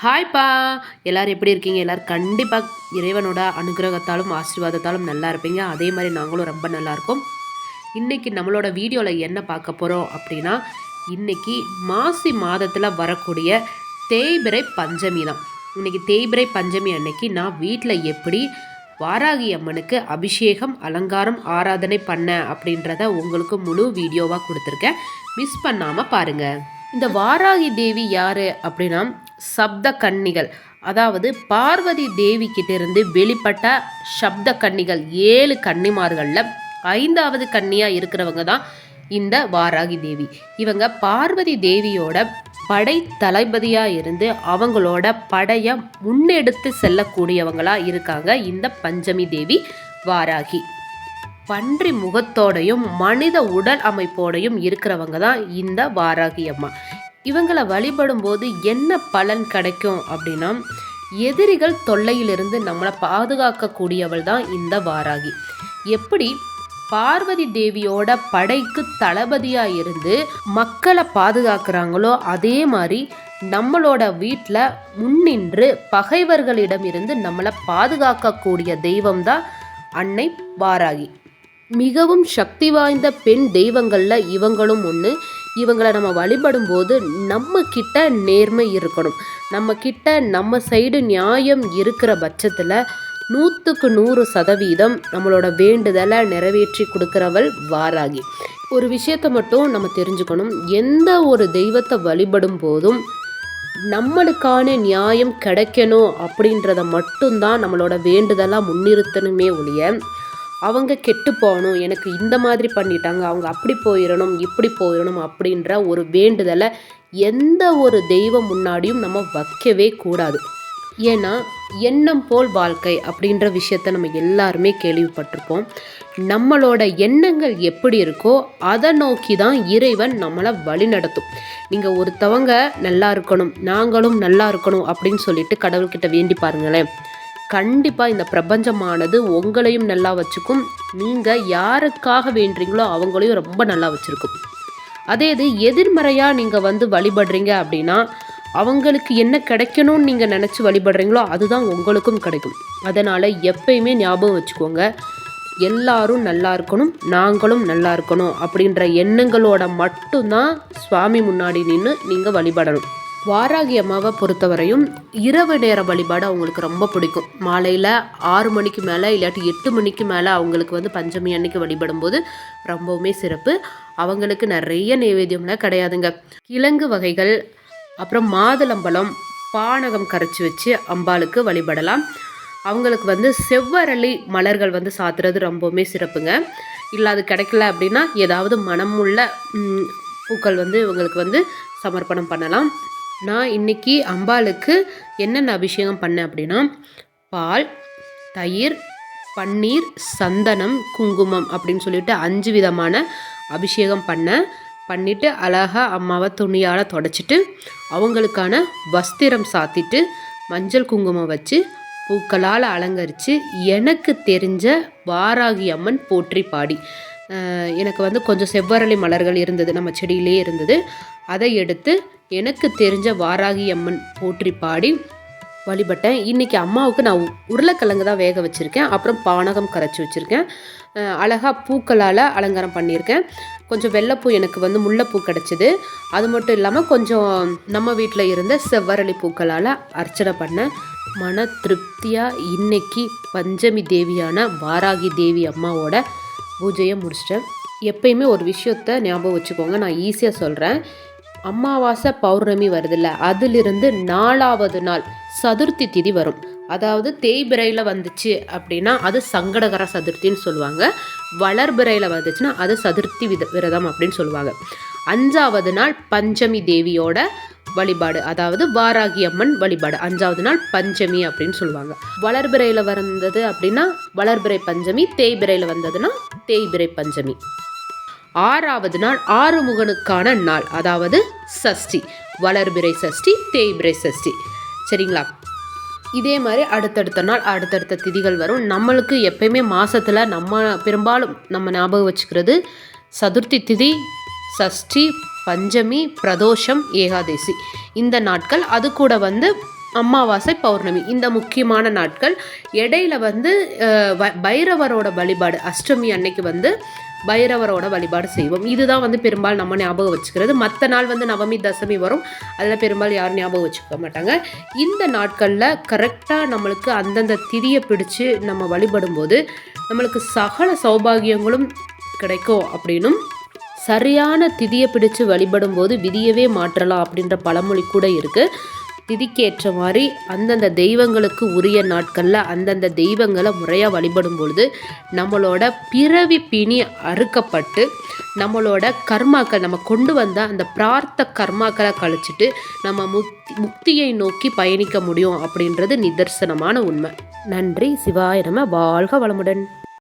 ஹாய்ப்பா! எல்லோரும் எப்படி இருக்கீங்க? எல்லோரும் கண்டிப்பாக இறைவனோட அனுகிரகத்தாலும் ஆசீர்வாதத்தாலும் நல்லா இருப்பீங்க. அதே மாதிரி நாங்களும் ரொம்ப நல்லாயிருக்கோம். இன்றைக்கி நம்மளோட வீடியோவில் என்ன பார்க்க போகிறோம் அப்படின்னா, இன்றைக்கி மாசி மாதத்தில் வரக்கூடிய தேய்பிறை பஞ்சமி தான். இன்றைக்கி தேய்பிறை பஞ்சமி அன்னைக்கு நான் வீட்டில் எப்படி வாராகி அம்மனுக்கு அபிஷேகம், அலங்காரம், ஆராதனை பண்ண அப்படின்றத உங்களுக்கு முழு வீடியோவாக கொடுத்துருக்கேன். மிஸ் பண்ணாமல் பாருங்கள். இந்த வாராகி தேவி யார் அப்படின்னா, சப்த கன்னிகள், அதாவது பார்வதி தேவி கிட்டேருந்து வெளிப்பட்ட சப்த கன்னிகள் 7 கன்னிமார்களில் 5வது கன்னியாக இருக்கிறவங்க தான் இந்த வாராகி தேவி. இவங்க பார்வதி தேவியோட படை தளபதியாக இருந்து அவங்களோட படையை முன்னெடுத்து செல்லக்கூடியவங்களாக இருக்காங்க இந்த பஞ்சமி தேவி வாராகி. பன்றி முகத்தோடையும் மனித உடல் அமைப்போடையும் இருக்கிறவங்க தான் இந்த வாராகி அம்மா. இவங்களை வழிபடும் போது என்ன பலன் கிடைக்கும் அப்படின்னா, எதிரிகள் தொல்லையிலிருந்து நம்மளை பாதுகாக்கக்கூடியவள் தான் இந்த வாராகி. எப்படி பார்வதி தேவியோட படைக்கு தளபதியாக இருந்து மக்களை பாதுகாக்கிறாங்களோ, அதே மாதிரி நம்மளோட வீட்டில் முன்னின்று பகைவர்களிடமிருந்து நம்மளை பாதுகாக்கக்கூடிய தெய்வம் தான் அன்னை வாராகி. மிகவும் சக்தி வாய்ந்த பெண் தெய்வங்களில் இவங்களும் ஒன்று. இவங்களை நம்ம வழிபடும் போது நம்ம கிட்ட நேர்மை இருக்கணும். நம்ம கிட்ட நம்ம சைடு நியாயம் இருக்கிற பட்சத்தில் 100க்கு 100% நம்மளோட வேண்டுதலை நிறைவேற்றி கொடுக்குறவள் வாராகி. ஒரு விஷயத்தை மட்டும் நம்ம தெரிஞ்சுக்கணும், எந்த ஒரு தெய்வத்தை வழிபடும் போதும் நம்மளுக்கான நியாயம் கிடைக்கணும் அப்படின்றத மட்டும்தான் நம்மளோட வேண்டுதலாக முன்னிறுத்தணுமே ஒழிய, அவங்க கெட்டு போகணும், எனக்கு இந்த மாதிரி பண்ணிட்டாங்க, அவங்க அப்படி போயிடணும் இப்படி போயிடணும் அப்படின்ற ஒரு வேண்டுதலை எந்த ஒரு தெய்வம் முன்னாடியும் நம்ம வைக்கவே கூடாது. ஏன்னா எண்ணம் போல் வாழ்க்கை அப்படின்ற விஷயத்த நம்ம எல்லாருமே கேள்விப்பட்டிருப்போம். நம்மளோட எண்ணங்கள் எப்படி இருக்கோ அதை நோக்கி தான் இறைவன் நம்மளை வழி நடத்தும். நீங்கள் ஒருத்தவங்க நல்லா இருக்கணும், நாங்களும் நல்லா இருக்கணும் அப்படின்னு சொல்லிட்டு கடவுள்கிட்ட வேண்டி பாருங்களேன், கண்டிப்பாக இந்த பிரபஞ்சமானது உங்களையும் நல்லா வச்சுக்கும். நீங்கள் யாருக்காக வேண்டுறீங்களோ அவங்களையும் ரொம்ப நல்லா வச்சுருக்கும். அதே இது எதிர்மறையாக நீங்கள் வழிபடுறீங்க அப்படின்னா, அவங்களுக்கு என்ன கிடைக்கணும்னு நீங்கள் நினச்சி வழிபடுறீங்களோ அதுதான் உங்களுக்கும் கிடைக்கும். அதனால் எப்பயுமே ஞாபகம் வச்சுக்கோங்க, எல்லாரும் நல்லா இருக்கணும், நாங்களும் நல்லா இருக்கணும் அப்படின்ற எண்ணங்களோட மட்டும்தான் சுவாமி முன்னாடி நின்று நீங்கள் வழிபடணும். வாராகி அம்மாவை பொறுத்தவரையும் இரவு நேர வழிபாடு அவங்களுக்கு ரொம்ப பிடிக்கும். மாலையில் 6 மணிக்கு மேலே இல்லாட்டி 8 மணிக்கு மேலே அவங்களுக்கு பஞ்சமி அன்னைக்கு வழிபடும் போது ரொம்பவுமே சிறப்பு. அவங்களுக்கு நிறைய நைவேத்தியம்லாம் கிடையாதுங்க. கிழங்கு வகைகள், அப்புறம் மாதுளம்பழம், பானகம் கரைச்சி வச்சு அம்பாளுக்கு வழிபடலாம். அவங்களுக்கு செவ்வரளி மலர்கள் சாத்துறது ரொம்பவுமே சிறப்புங்க. இல்லை அது கிடைக்கல அப்படின்னா ஏதாவது மனமுள்ள பூக்கள் இவங்களுக்கு சமர்ப்பணம் பண்ணலாம். நான் இன்றைக்கி அம்பாளுக்கு என்னென்ன அபிஷேகம் பண்ணேன் அப்படின்னா, பால், தயிர், பன்னீர், சந்தனம், குங்குமம் அப்படின்னு சொல்லிட்டு 5 விதமான அபிஷேகம் பண்ணிவிட்டு அழகாக அம்மாவை துணியால் தொடச்சிட்டு அவங்களுக்கான வஸ்திரம் சாத்திட்டு மஞ்சள் குங்குமம் வச்சு பூக்களால் அலங்கரித்து எனக்கு தெரிஞ்ச வாராகி அம்மன் போற்றி பாடி, எனக்கு கொஞ்சம் செவ்வரளி மலர்கள் இருந்தது, நம்ம செடியிலே இருந்தது, அதை எடுத்து எனக்கு தெரிஞ்ச வாராகி அம்மன் போற்றி பாடி வழிபட்டேன். இன்றைக்கி அம்மாவுக்கு நான் உருளைக்கிழங்கு தான் வேக வச்சுருக்கேன், அப்புறம் பானகம் கரைச்சி வச்சுருக்கேன், அழகாக பூக்களால் அலங்காரம் பண்ணியிருக்கேன். கொஞ்சம் வெள்ளைப்பூ எனக்கு முல்லைப்பூ கிடச்சிது. அது மட்டும் இல்லாமல் கொஞ்சம் நம்ம வீட்டில் இருந்த செவ்வரளி பூக்களால் அர்ச்சனை பண்ணேன். மன திருப்தியாக இன்றைக்கி பஞ்சமி தேவியான வாராகி தேவி அம்மாவோட பூஜையை முடிச்சிட்டேன். எப்பயுமே ஒரு விஷயத்த ஞாபகம் வச்சுக்கோங்க, நான் ஈஸியாக சொல்கிறேன். அமாவாசை பௌர்ணமி வருதில்ல, அதிலிருந்து 4வது நாள் சதுர்த்தி திதி வரும். அதாவது தேய்பிறையில் வந்துச்சு அப்படின்னா அது சங்கடகர சதுர்த்தின்னு சொல்லுவாங்க. வளர்பிறையில் வந்துச்சுன்னா அது சதுர்த்தி விரதம் அப்படின்னு சொல்லுவாங்க. 5வது நாள் பஞ்சமி தேவியோட வழிபாடு, அதாவது வாராகி அம்மன் வழிபாடு. 5வது நாள் பஞ்சமி அப்படின்னு சொல்லுவாங்க. வளர்பிறையில் வந்தது அப்படின்னா வளர்பிறை பஞ்சமி, தேய்பிறையில் வந்ததுன்னா தேய்பிறை பஞ்சமி. 6வது நாள் ஆறுமுகனுக்கான நாள், அதாவது சஷ்டி. வளர்பிறை சஷ்டி, தேய்பிறை சஷ்டி. சரிங்களா? இதே மாதிரி அடுத்தடுத்த நாள் அடுத்தடுத்த திதிகள் வரும். நம்மளுக்கு எப்பயுமே மாதத்தில் பெரும்பாலும் நம்ம ஞாபகம் வச்சுக்கிறது சதுர்த்தி திதி, சஷ்டி, பஞ்சமி, பிரதோஷம், ஏகாதசி. இந்த நாட்கள். அது கூட அமாவாசை, பௌர்ணமி இந்த முக்கியமான நாட்கள். இடையில வந்து பைரவரோட வழிபாடு, அஷ்டமி அன்னைக்கு வந்து பைரவரோட வழிபாடு செய்வோம். இதுதான் வந்து பெரும்பாலும் நம்ம ஞாபகம் வச்சுக்கிறது. மற்ற நாள் வந்து நவமி, தசமி வரும், அதில் பெரும்பாலும் யாரும் ஞாபகம் வச்சுக்க மாட்டாங்க. இந்த நாட்களில் கரெக்டாக நம்மளுக்கு அந்தந்த திதியை பிடிச்சு நம்ம வழிபடும் போது நம்மளுக்கு சகல சௌபாகியங்களும் கிடைக்கும் அப்படின்னும், சரியான திதியை பிடிச்சு வழிபடும் போது விதியவே மாற்றலாம் அப்படின்ற பழமொழி கூட இருக்குது. திதிக்கேற்ற மாதிரி அந்தந்த தெய்வங்களுக்கு உரிய நாட்களில் அந்தந்த தெய்வங்களை முறையாக வழிபடும் பொழுது நம்மளோட பிறவி பிணி அறுக்கப்பட்டு நம்மளோட கர்மாக்கள், நம்ம கொண்டு வந்த அந்த பிரார்த்த கர்மாக்களை கழிச்சிட்டு நம்ம முக்தியை நோக்கி பயணிக்க முடியும் அப்படின்றது நிதர்சனமான உண்மை. நன்றி. சிவாய நம. வாழ்க வளமுடன்.